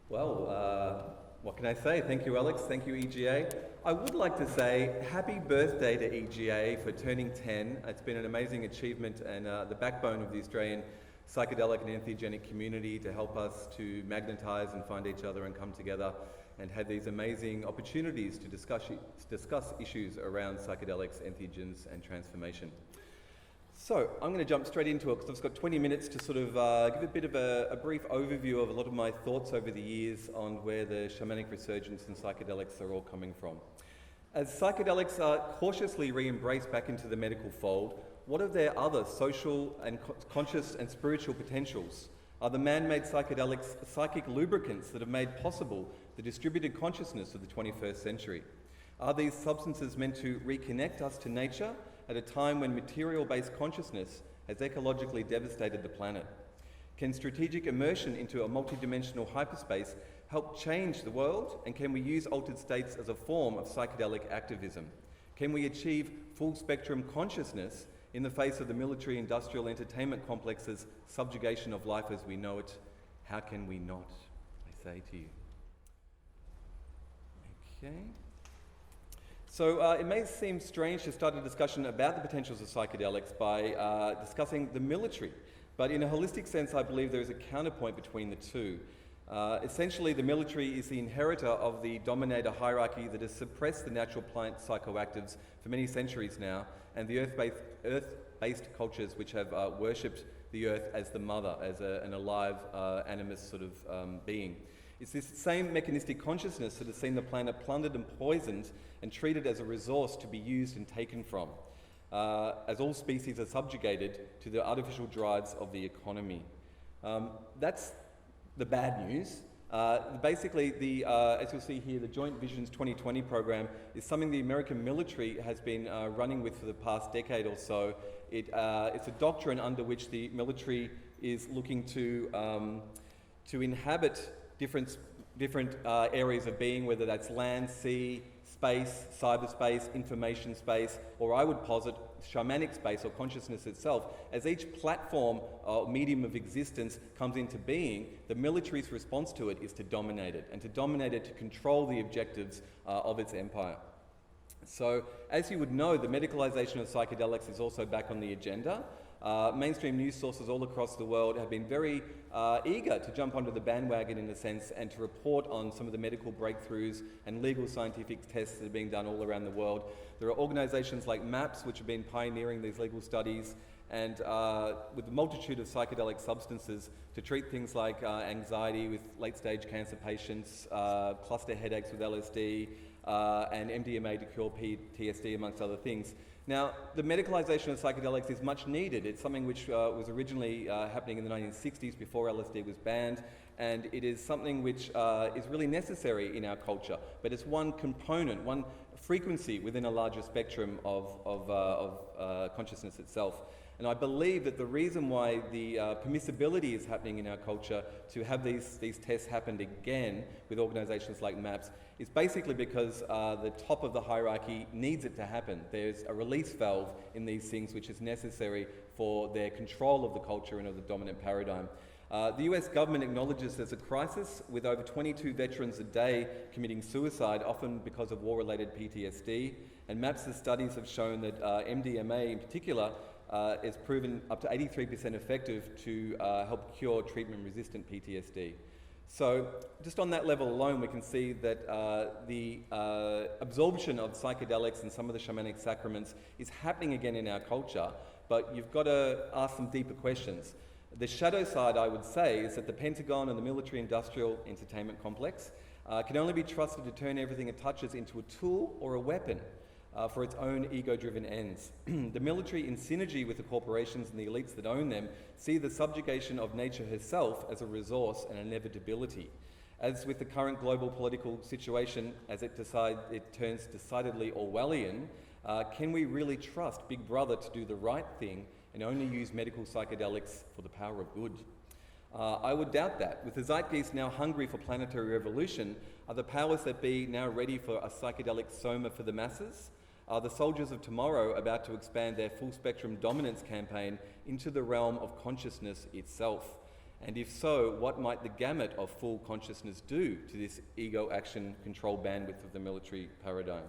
What can I say? Thank you, Alex. Thank you, EGA. I would like to say happy birthday to EGA for turning 10. It's been an amazing achievement and the backbone of the Australian psychedelic and entheogenic community to help us to magnetize and find each other and come together and have these amazing opportunities to discuss issues around psychedelics, entheogens, and transformation. So I'm going to jump straight into it because I've got 20 minutes to sort of give a bit of a brief overview of a lot of my thoughts over the years on where the shamanic resurgence and psychedelics are all coming from. As psychedelics are cautiously re-embraced back into the medical fold, what are their other social and conscious and spiritual potentials? Are the man-made psychedelics psychic lubricants that have made possible the distributed consciousness of the 21st century? Are these substances meant to reconnect us to nature at a time when material-based consciousness has ecologically devastated the planet? Can strategic immersion into a multidimensional hyperspace help change the world? And can we use altered states as a form of psychedelic activism? Can we achieve full-spectrum consciousness in the face of the military-industrial entertainment complex's subjugation of life as we know it? How can we not, I say to you. Okay. So it may seem strange to start a discussion about the potentials of psychedelics by discussing the military, but in a holistic sense I believe there is a counterpoint between the two. Essentially the military is the inheritor of the dominator hierarchy that has suppressed the natural plant psychoactives for many centuries now, and the earth-based cultures which have worshipped the earth as the mother, as an alive animist sort of being. It's this same mechanistic consciousness that has seen the planet plundered and poisoned and treated as a resource to be used and taken from, as all species are subjugated to the artificial drives of the economy. That's the bad news. Basically, as you'll see here, the Joint Visions 2020 program is something the American military has been running with for the past decade or so. It's a doctrine under which the military is looking to inhabit different areas of being, whether that's land, sea, space, cyberspace, information space, or I would posit shamanic space or consciousness itself. As each platform or medium of existence comes into being, the military's response to it is to dominate it, and to dominate it to control the objectives of its empire. So, as you would know, the medicalization of psychedelics is also back on the agenda. Mainstream news sources all across the world have been very eager to jump onto the bandwagon in a sense and to report on some of the medical breakthroughs and legal scientific tests that are being done all around the world. There are organizations like MAPS which have been pioneering these legal studies, and with a multitude of psychedelic substances to treat things like anxiety with late-stage cancer patients, cluster headaches with LSD, and MDMA to cure PTSD, amongst other things. Now, the medicalization of psychedelics is much needed. It's something which was originally happening in the 1960s before LSD was banned, and it is something which is really necessary in our culture. But it's one component, one frequency within a larger spectrum of consciousness itself. And I believe that the reason why the permissibility is happening in our culture to have these tests happen again with organizations like MAPS is basically because the top of the hierarchy needs it to happen. There's a release valve in these things which is necessary for their control of the culture and of the dominant paradigm. The US government acknowledges there's a crisis with over 22 veterans a day committing suicide, often because of war-related PTSD, and MAPS' studies have shown that MDMA in particular is proven up to 83% effective to help cure treatment-resistant PTSD. So just on that level alone, we can see that the absorption of psychedelics and some of the shamanic sacraments is happening again in our culture, but you've got to ask some deeper questions. The shadow side, I would say, is that the Pentagon and the military-industrial entertainment complex can only be trusted to turn everything it touches into a tool or a weapon for its own ego-driven ends. The military, in synergy with the corporations and the elites that own them, see the subjugation of nature herself as a resource and inevitability. As with the current global political situation, as it turns decidedly Orwellian, can we really trust Big Brother to do the right thing and only use medical psychedelics for the power of good? I would doubt that. With the zeitgeist now hungry for planetary revolution, are the powers that be now ready for a psychedelic soma for the masses? Are the soldiers of tomorrow about to expand their full-spectrum dominance campaign into the realm of consciousness itself? And if so, what might the gamut of full consciousness do to this ego action control bandwidth of the military paradigm?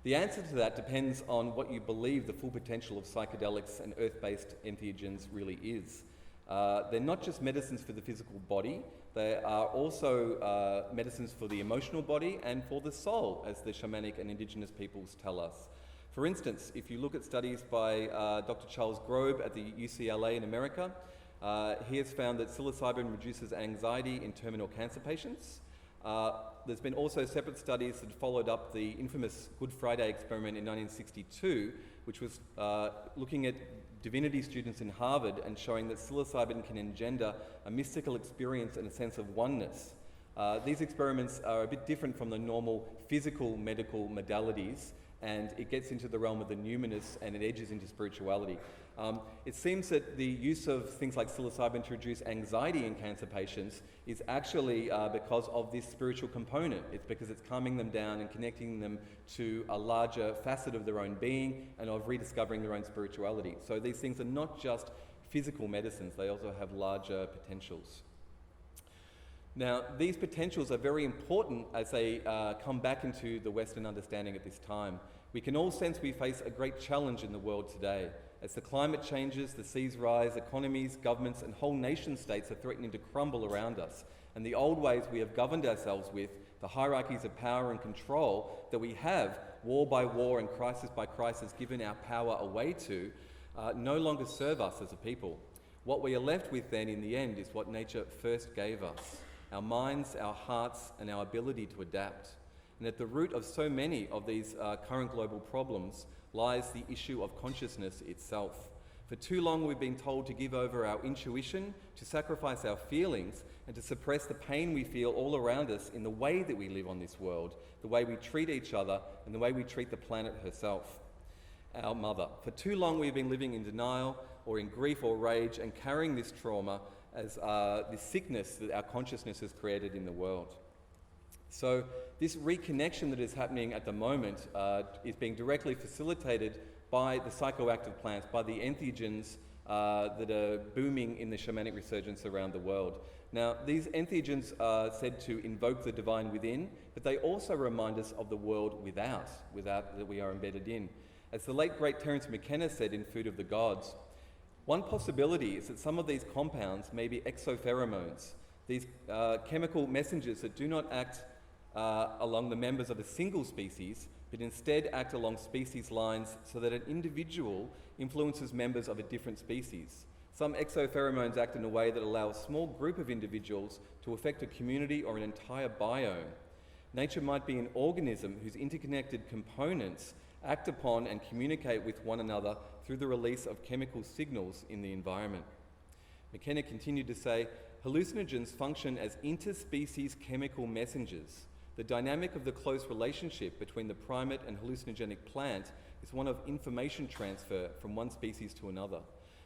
The answer to that depends on what you believe the full potential of psychedelics and earth-based entheogens really is. They're not just medicines for the physical body, they are also medicines for the emotional body and for the soul, as the shamanic and indigenous peoples tell us. For instance, if you look at studies by Dr. Charles Grobe at the UCLA in America, he has found that psilocybin reduces anxiety in terminal cancer patients. There's been also separate studies that followed up the infamous Good Friday experiment in 1962, which was looking at divinity students in Harvard and showing that psilocybin can engender a mystical experience and a sense of oneness. These experiments are a bit different from the normal physical medical modalities, and it gets into the realm of the numinous and it edges into spirituality. It seems that the use of things like psilocybin to reduce anxiety in cancer patients is actually because of this spiritual component. It's because it's calming them down and connecting them to a larger facet of their own being and of rediscovering their own spirituality. So these things are not just physical medicines, they also have larger potentials. Now, these potentials are very important as they come back into the Western understanding at this time. We can all sense we face a great challenge in the world today. As the climate changes, the seas rise, economies, governments, and whole nation states are threatening to crumble around us. And the old ways we have governed ourselves with, the hierarchies of power and control that we have, war by war and crisis by crisis, given our power away to, no longer serve us as a people. What we are left with then, in the end, is what nature first gave us: our minds, our hearts, and our ability to adapt. And at the root of so many of these current global problems lies the issue of consciousness itself. For too long we've been told to give over our intuition, to sacrifice our feelings, and to suppress the pain we feel all around us in the way that we live on this world, the way we treat each other, and the way we treat the planet herself, our mother. For too long we've been living in denial or in grief or rage and carrying this trauma as this sickness that our consciousness has created in the world. So this reconnection that is happening at the moment is being directly facilitated by the psychoactive plants, by the entheogens that are booming in the shamanic resurgence around the world. Now, these entheogens are said to invoke the divine within, but they also remind us of the world without that we are embedded in. As the late great Terence McKenna said in Food of the Gods, one possibility is that some of these compounds may be exopheromones, these chemical messengers that do not act along the members of a single species, but instead act along species lines so that an individual influences members of a different species. Some exopheromones act in a way that allows a small group of individuals to affect a community or an entire biome. Nature might be an organism whose interconnected components act upon and communicate with one another through the release of chemical signals in the environment. McKenna continued to say, hallucinogens function as interspecies chemical messengers. The dynamic of the close relationship between the primate and hallucinogenic plant is one of information transfer from one species to another.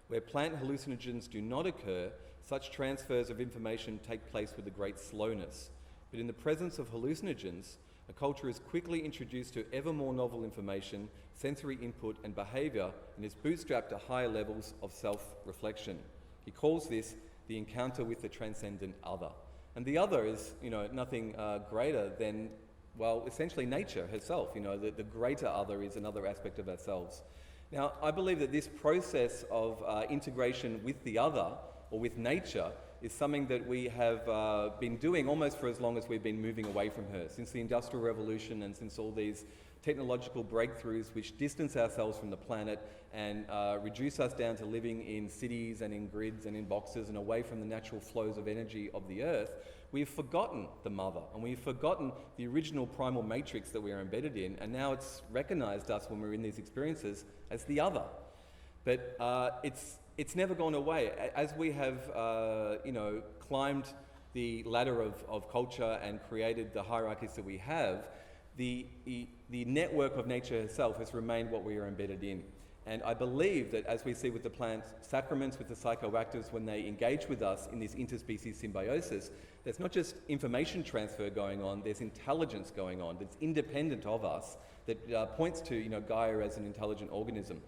Where plant hallucinogens do not occur, such transfers of information take place with a great slowness. But in the presence of hallucinogens, a culture is quickly introduced to ever more novel information, sensory input and behaviour, and is bootstrapped to higher levels of self-reflection. He calls this the encounter with the transcendent other. And the other is, nothing greater than, well, essentially nature herself. The greater other is another aspect of ourselves. Now, I believe that this process of integration with the other, or with nature, is something that we have been doing almost for as long as we've been moving away from her, since the Industrial Revolution and since all these technological breakthroughs which distance ourselves from the planet and reduce us down to living in cities and in grids and in boxes and away from the natural flows of energy of the earth. We've forgotten the mother, and we've forgotten the original primal matrix that we are embedded in, and now it's recognized us when we're in these experiences as the other. But it's never gone away. As we have climbed the ladder of culture and created the hierarchies that we have, the network of nature herself has remained what we are embedded in. And I believe that, as we see with the plant sacraments, with the psychoactives, when they engage with us in this interspecies symbiosis, there's not just information transfer going on, there's intelligence going on that's independent of us, that points to Gaia as an intelligent organism.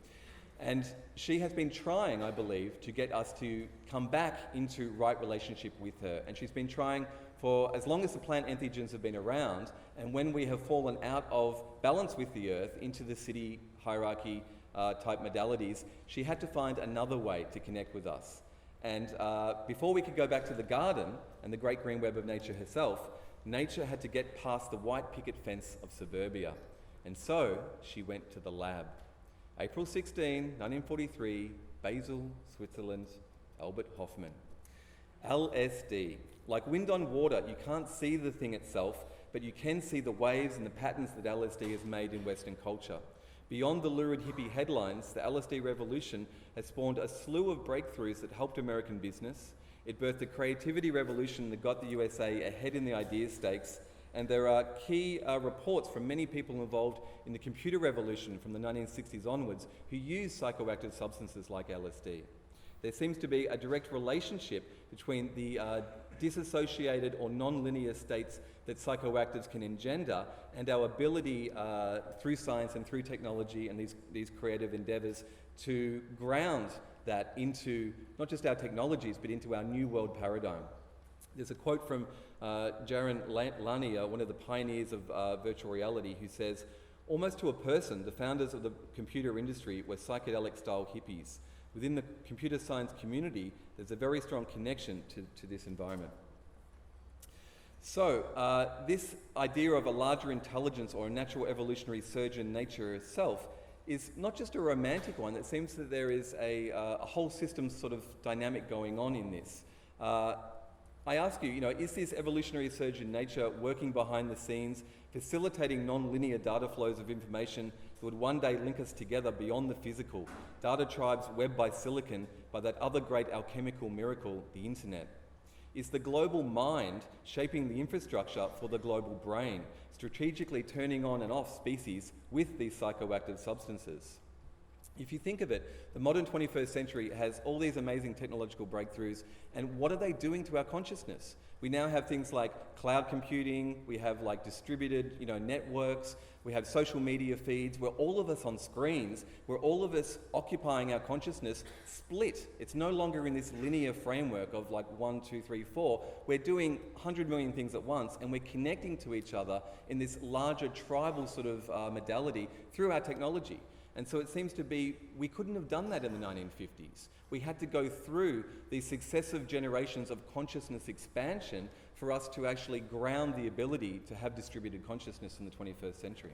And she has been trying, I believe, to get us to come back into right relationship with her. And she's been trying for as long as the plant entheogens have been around, and when we have fallen out of balance with the earth into the city hierarchy type modalities, she had to find another way to connect with us. And before we could go back to the garden and the great green web of nature herself, nature had to get past the white picket fence of suburbia. And so she went to the lab. April 16, 1943, Basel, Switzerland, Albert Hofmann. LSD. Like wind on water, you can't see the thing itself, but you can see the waves and the patterns that LSD has made in Western culture. Beyond the lurid hippie headlines, the LSD revolution has spawned a slew of breakthroughs that helped American business. It birthed the creativity revolution that got the USA ahead in the idea stakes, and there are key reports from many people involved in the computer revolution from the 1960s onwards who used psychoactive substances like LSD. There seems to be a direct relationship between the disassociated or non-linear states that psychoactives can engender and our ability through science and through technology and these creative endeavors to ground that into not just our technologies but into our new world paradigm. There's a quote from Jaron Lanier, one of the pioneers of virtual reality, who says, "Almost to a person, the founders of the computer industry were psychedelic-style hippies. Within the computer science community, there's a very strong connection to this environment." So, this idea of a larger intelligence or a natural evolutionary surge in nature itself is not just a romantic one. It seems that there is a whole system sort of dynamic going on in this. I ask you, is this evolutionary surge in nature working behind the scenes, facilitating non-linear data flows of information that would one day link us together beyond the physical, data tribes webbed by silicon by that other great alchemical miracle, the internet? Is the global mind shaping the infrastructure for the global brain, strategically turning on and off species with these psychoactive substances? If you think of it, the modern 21st century has all these amazing technological breakthroughs, and what are they doing to our consciousness? We now have things like cloud computing, we have like distributed networks, we have social media feeds, where all of us on screens, where all of us occupying our consciousness split. It's no longer in this linear framework of like 1, 2, 3, 4. We're doing 100 million things at once, and we're connecting to each other in this larger tribal sort of modality through our technology. And so it seems to be we couldn't have done that in the 1950s. We had to go through these successive generations of consciousness expansion for us to actually ground the ability to have distributed consciousness in the 21st century.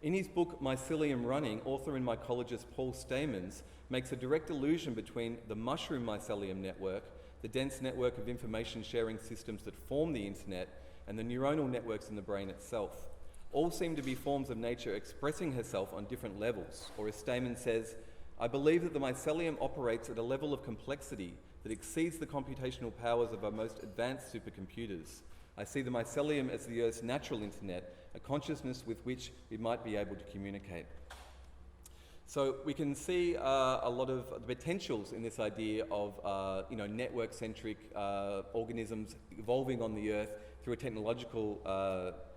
In his book Mycelium Running, author and mycologist Paul Stamens makes a direct allusion between the mushroom mycelium network, the dense network of information sharing systems that form the internet, and the neuronal networks in the brain itself. All seem to be forms of nature expressing herself on different levels, or as Stamens says, "I believe that the mycelium operates at a level of complexity that exceeds the computational powers of our most advanced supercomputers. I see the mycelium as the Earth's natural internet, a consciousness with which we might be able to communicate." So we can see a lot of the potentials in this idea of network-centric organisms evolving on the Earth through a technological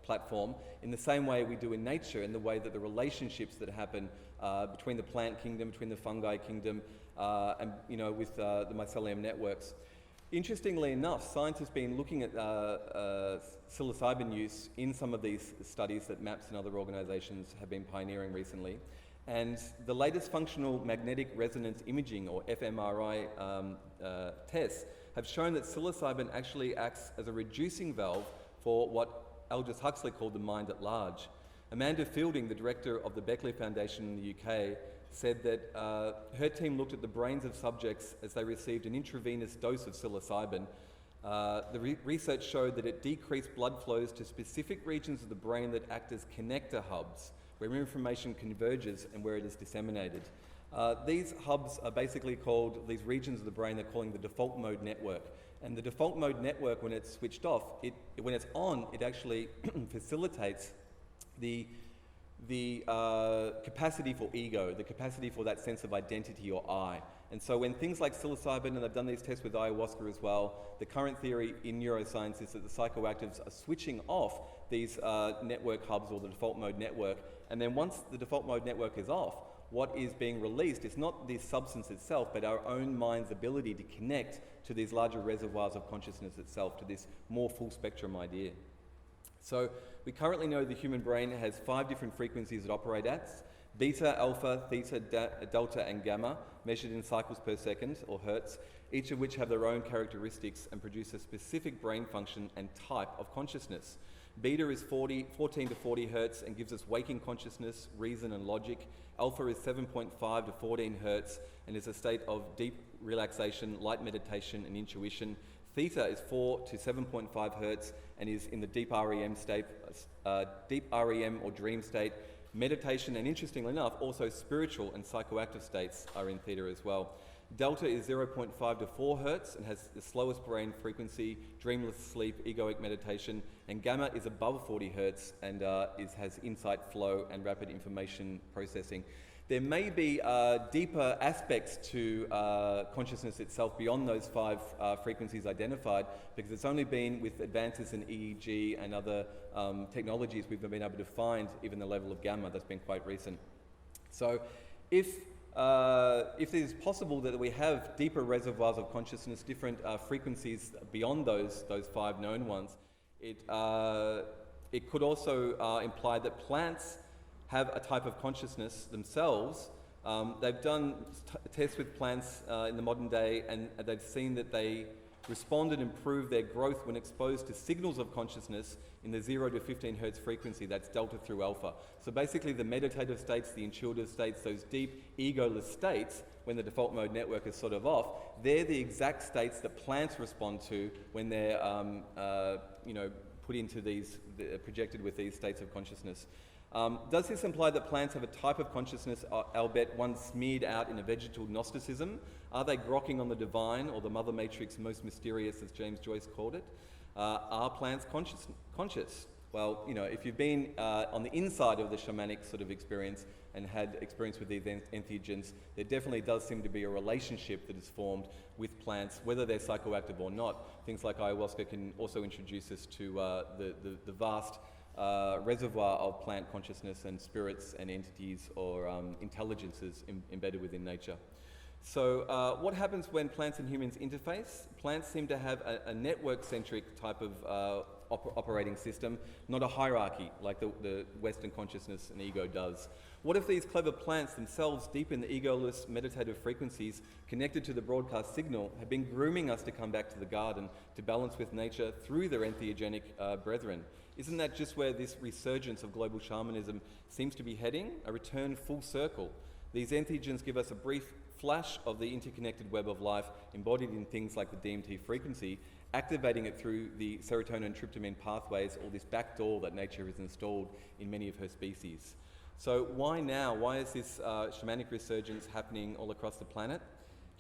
platform in the same way we do in nature, in the way that the relationships that happen between the plant kingdom, between the fungi kingdom, and with the mycelium networks. Interestingly enough, science has been looking at psilocybin use in some of these studies that MAPS and other organisations have been pioneering recently. And the latest functional magnetic resonance imaging, or fMRI, tests have shown that psilocybin actually acts as a reducing valve for what Aldous Huxley called the mind at large. Amanda Fielding, the director of the Beckley Foundation in the UK, said that her team looked at the brains of subjects as they received an intravenous dose of psilocybin. The research showed that it decreased blood flows to specific regions of the brain that act as connector hubs, where information converges and where it is disseminated. These hubs are basically called, these regions of the brain, they're calling the default mode network. And the default mode network, when it's switched off, when it's on, it actually facilitates the capacity for ego, the capacity for that sense of identity or I. And so when things like psilocybin, and they've done these tests with ayahuasca as well, the current theory in neuroscience is that the psychoactives are switching off these network hubs or the default mode network. And then once the default mode network is off, what is being released is not the substance itself, but our own mind's ability to connect to these larger reservoirs of consciousness itself, to this more full spectrum idea. So we currently know the human brain has 5 different frequencies it operates at: beta, alpha, theta, delta, and gamma, measured in cycles per second, or hertz, each of which have their own characteristics and produce a specific brain function and type of consciousness. Beta is 14 to 40 hertz and gives us waking consciousness, reason, and logic. Alpha is 7.5 to 14 hertz and is a state of deep relaxation, light meditation, and intuition. Theta is 4 to 7.5 hertz and is in the deep REM state, deep REM or dream state. Meditation, and interestingly enough, also spiritual and psychoactive states are in theta as well. Delta is 0.5 to 4 hertz and has the slowest brain frequency, dreamless sleep, egoic meditation. And gamma is above 40 hertz and has insight flow and rapid information processing. There may be deeper aspects to consciousness itself beyond those 5 frequencies identified, because it's only been with advances in EEG and other technologies we've been able to find even the level of gamma. That's been quite recent. So if it is possible that we have deeper reservoirs of consciousness, different frequencies beyond those 5 known ones, it could also imply that plants have a type of consciousness themselves. They've done tests with plants in the modern day, and they've seen that they respond and improve their growth when exposed to signals of consciousness in the 0 to 15 hertz frequency. That's delta through alpha. So basically the meditative states, the intuitive states, those deep egoless states, when the default mode network is sort of off, they're the exact states that plants respond to when they're put into these, projected with these states of consciousness. Does this imply that plants have a type of consciousness, albeit one smeared out in a vegetal Gnosticism? Are they grokking on the divine, or the mother matrix most mysterious, as James Joyce called it? Are plants conscious? Well, if you've been on the inside of the shamanic sort of experience and had experience with these entheogens, there definitely does seem to be a relationship that is formed with plants, whether they're psychoactive or not. Things like ayahuasca can also introduce us to the vast reservoir of plant consciousness and spirits and entities or intelligences embedded within nature. So what happens when plants and humans interface? Plants seem to have a network-centric type of operating system, not a hierarchy like the Western consciousness and ego does. What if these clever plants themselves, deep in the egoless meditative frequencies connected to the broadcast signal, have been grooming us to come back to the garden, to balance with nature through their entheogenic brethren? Isn't that just where this resurgence of global shamanism seems to be heading? A return full circle. These entheogens give us a brief flash of the interconnected web of life embodied in things like the DMT frequency, activating it through the serotonin and tryptamine pathways, or this back door that nature has installed in many of her species. So why now? Why is this shamanic resurgence happening all across the planet?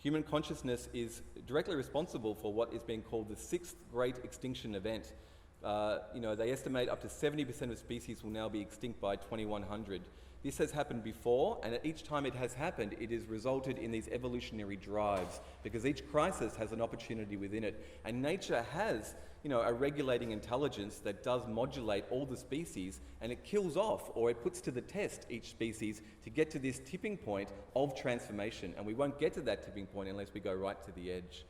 Human consciousness is directly responsible for what is being called the 6th Great Extinction Event. They estimate up to 70% of species will now be extinct by 2100. This has happened before, and at each time it has happened, it has resulted in these evolutionary drives, because each crisis has an opportunity within it. And nature has, a regulating intelligence that does modulate all the species, and it kills off, or it puts to the test each species to get to this tipping point of transformation. And we won't get to that tipping point unless we go right to the edge.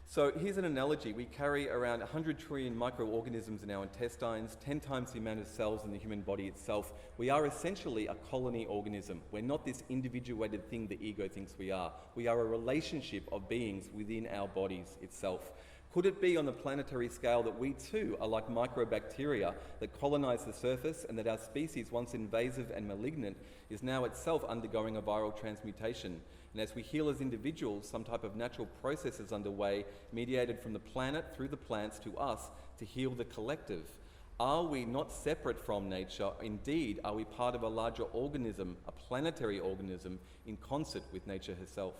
So here's an analogy. We carry around 100 trillion microorganisms in our intestines, 10 times the amount of cells in the human body itself. We are essentially a colony organism. We're not this individuated thing the ego thinks we are. We are a relationship of beings within our bodies itself. Could it be on the planetary scale that we too are like microbacteria that colonize the surface, and that our species, once invasive and malignant, is now itself undergoing a viral transmutation? And as we heal as individuals, some type of natural process is underway, mediated from the planet through the plants to us, to heal the collective. Are we not separate from nature? Indeed, are we part of a larger organism, a planetary organism, in concert with nature herself?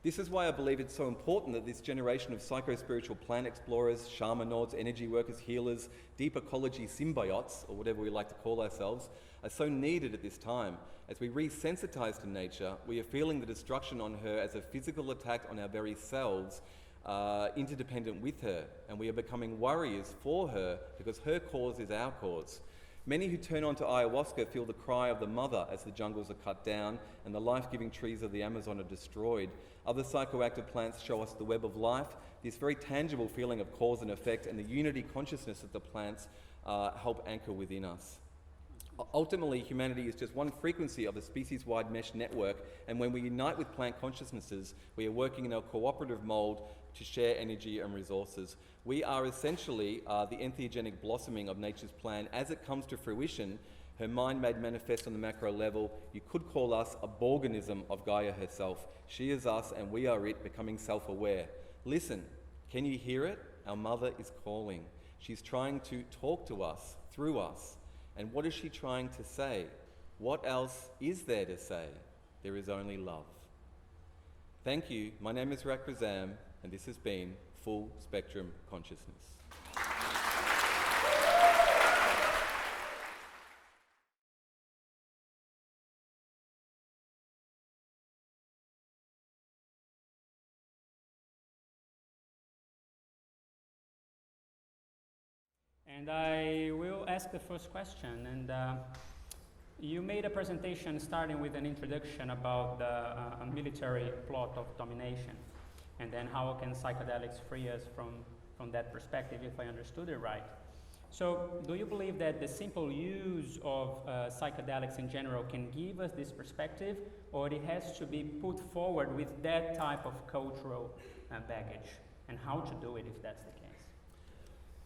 This is why I believe it's so important that this generation of psycho-spiritual plant explorers, shamanauts, energy workers, healers, deep ecology symbiotes, or whatever we like to call ourselves, are so needed at this time. As we resensitize to nature, we are feeling the destruction on her as a physical attack on our very selves, interdependent with her, and we are becoming warriors for her, because her cause is our cause. Many who turn on to ayahuasca feel the cry of the mother as the jungles are cut down and the life-giving trees of the Amazon are destroyed. Other psychoactive plants show us the web of life, this very tangible feeling of cause and effect, and the unity consciousness that the plants help anchor within us. Ultimately, humanity is just one frequency of a species-wide mesh network, and when we unite with plant consciousnesses, we are working in a cooperative mold to share energy and resources. We are essentially the entheogenic blossoming of nature's plan as it comes to fruition, her mind made manifest on the macro level. You could call us a Borganism of Gaia herself. She is us and we are it, becoming self-aware. Listen, can you hear it? Our mother is calling. She's trying to talk to us, through us. And what is she trying to say? What else is there to say? There is only love. Thank you. My name is Rak Razam, and this has been Full Spectrum Consciousness. And I will ask the first question. And you made a presentation starting with an introduction about the military plot of domination, and then how can psychedelics free us from that perspective, if I understood it right. So do you believe that the simple use of psychedelics in general can give us this perspective, or it has to be put forward with that type of cultural baggage, and how to do it if that's the case?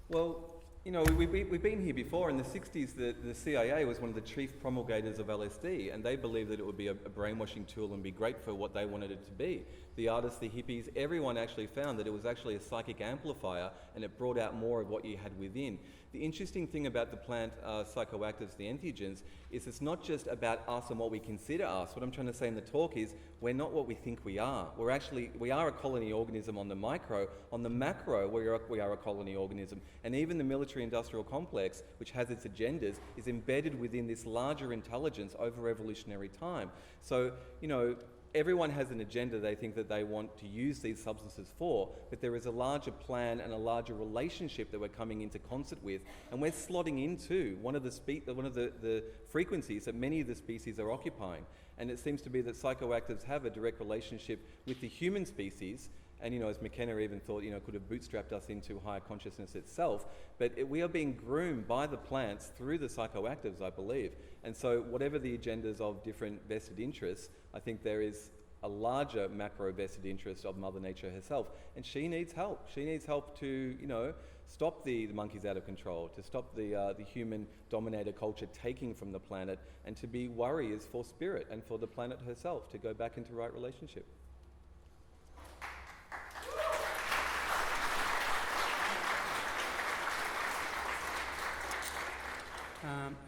Well, you know, we've been here before. In the 60s, the CIA was one of the chief promulgators of LSD, and they believed that it would be a brainwashing tool and be great for what they wanted it to be. The artists, the hippies, everyone actually found that it was actually a psychic amplifier, and it brought out more of what you had within. The interesting thing about the plant psychoactives, the entheogens, is it's not just about us and what we consider us. What I'm trying to say in the talk is we're not what we think we are. We are a colony organism on the micro. On the macro, we are a colony organism. And even the military-industrial complex, which has its agendas, is embedded within this larger intelligence over evolutionary time. So, you know, everyone has an agenda they think that they want to use these substances for, but there is a larger plan and a larger relationship that we're coming into concert with, and we're slotting into one of the frequencies that many of the species are occupying. And it seems to be that psychoactives have a direct relationship with the human species, and, you know, as McKenna even thought, you know, could have bootstrapped us into higher consciousness itself. But we are being groomed by the plants through the psychoactives, I believe. And so whatever the agendas of different vested interests, I think there is a larger macro vested interest of Mother Nature herself. And she needs help. She needs help to, you know, stop the monkeys out of control, to stop the human dominator culture taking from the planet, and to be warriors for spirit and for the planet herself, to go back into right relationship.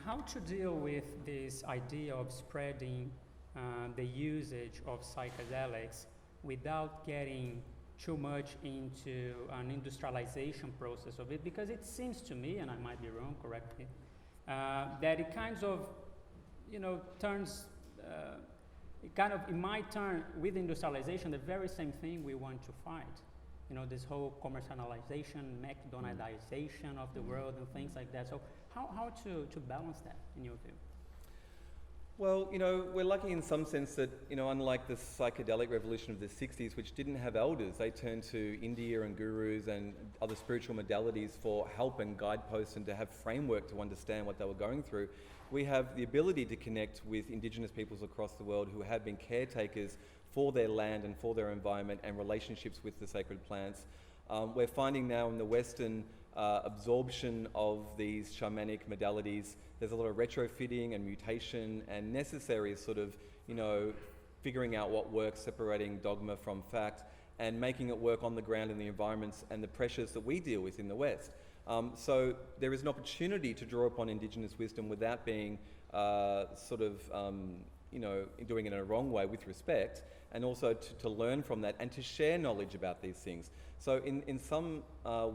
How to deal with this idea of spreading the usage of psychedelics without getting too much into an industrialization process of it? Because it seems to me, and I might be wrong, correct me, that it kind of, you know, turns, it might turn with industrialization the very same thing we want to fight. You know, this whole commercialization, McDonaldization of the world and things like that. So how to balance that, in your view? Well, you know, we're lucky in some sense that, you know, unlike the psychedelic revolution of the 60s, which didn't have elders, they turned to India and gurus and other spiritual modalities for help and guideposts and to have framework to understand what they were going through. We have the ability to connect with Indigenous peoples across the world who have been caretakers for their land and for their environment and relationships with the sacred plants. We're finding now in the Western absorption of these shamanic modalities, there's a lot of retrofitting and mutation and necessary sort of, you know, figuring out what works, separating dogma from fact, and making it work on the ground in the environments and the pressures that we deal with in the West. So there is an opportunity to draw upon Indigenous wisdom without being you know, doing it in a wrong way, with respect, and also to learn from that and to share knowledge about these things. So in some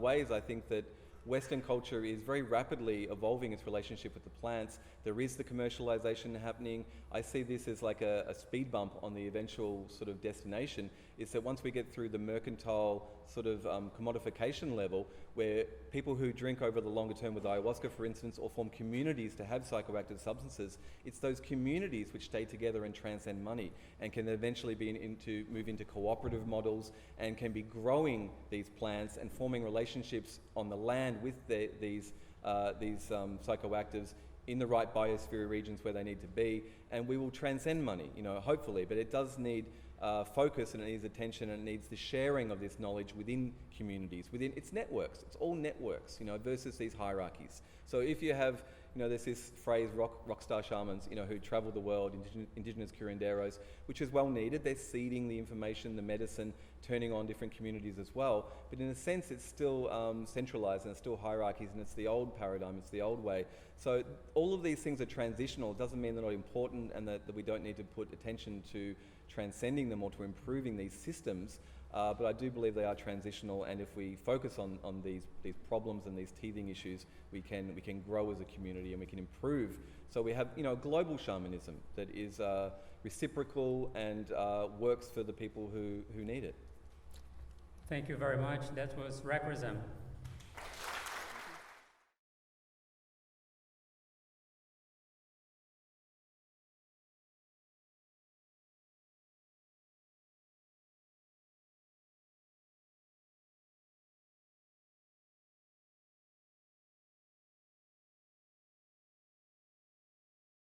ways, I think that Western culture is very rapidly evolving its relationship with the plants. There is the commercialization happening. I see this as like a speed bump on the eventual sort of destination, is that once we get through the mercantile sort of commodification level, where people who drink over the longer term with ayahuasca, for instance, or form communities to have psychoactive substances, it's those communities which stay together and transcend money and can eventually move into cooperative models and can be growing these plants and forming relationships on the land with these psychoactives in the right biosphere regions where they need to be, and we will transcend money, hopefully, but it does need focus, and it needs attention, and it needs the sharing of this knowledge within communities, within its networks. It's all networks, versus these hierarchies. So if you have, there's this phrase, rock star shamans, who travel the world, indigenous curanderos, which is well needed. They're seeding the information, the medicine, turning on different communities as well. But in a sense, it's still centralized, and it's still hierarchies, and it's the old paradigm, it's the old way. So all of these things are transitional. It doesn't mean they're not important and that we don't need to put attention to transcending them or to improving these systems, but I do believe they are transitional, and if we focus on these problems and these teething issues, we can grow as a community and we can improve. So we have global shamanism that is reciprocal and works for the people who need it. Thank you very much. That was Rak Razam.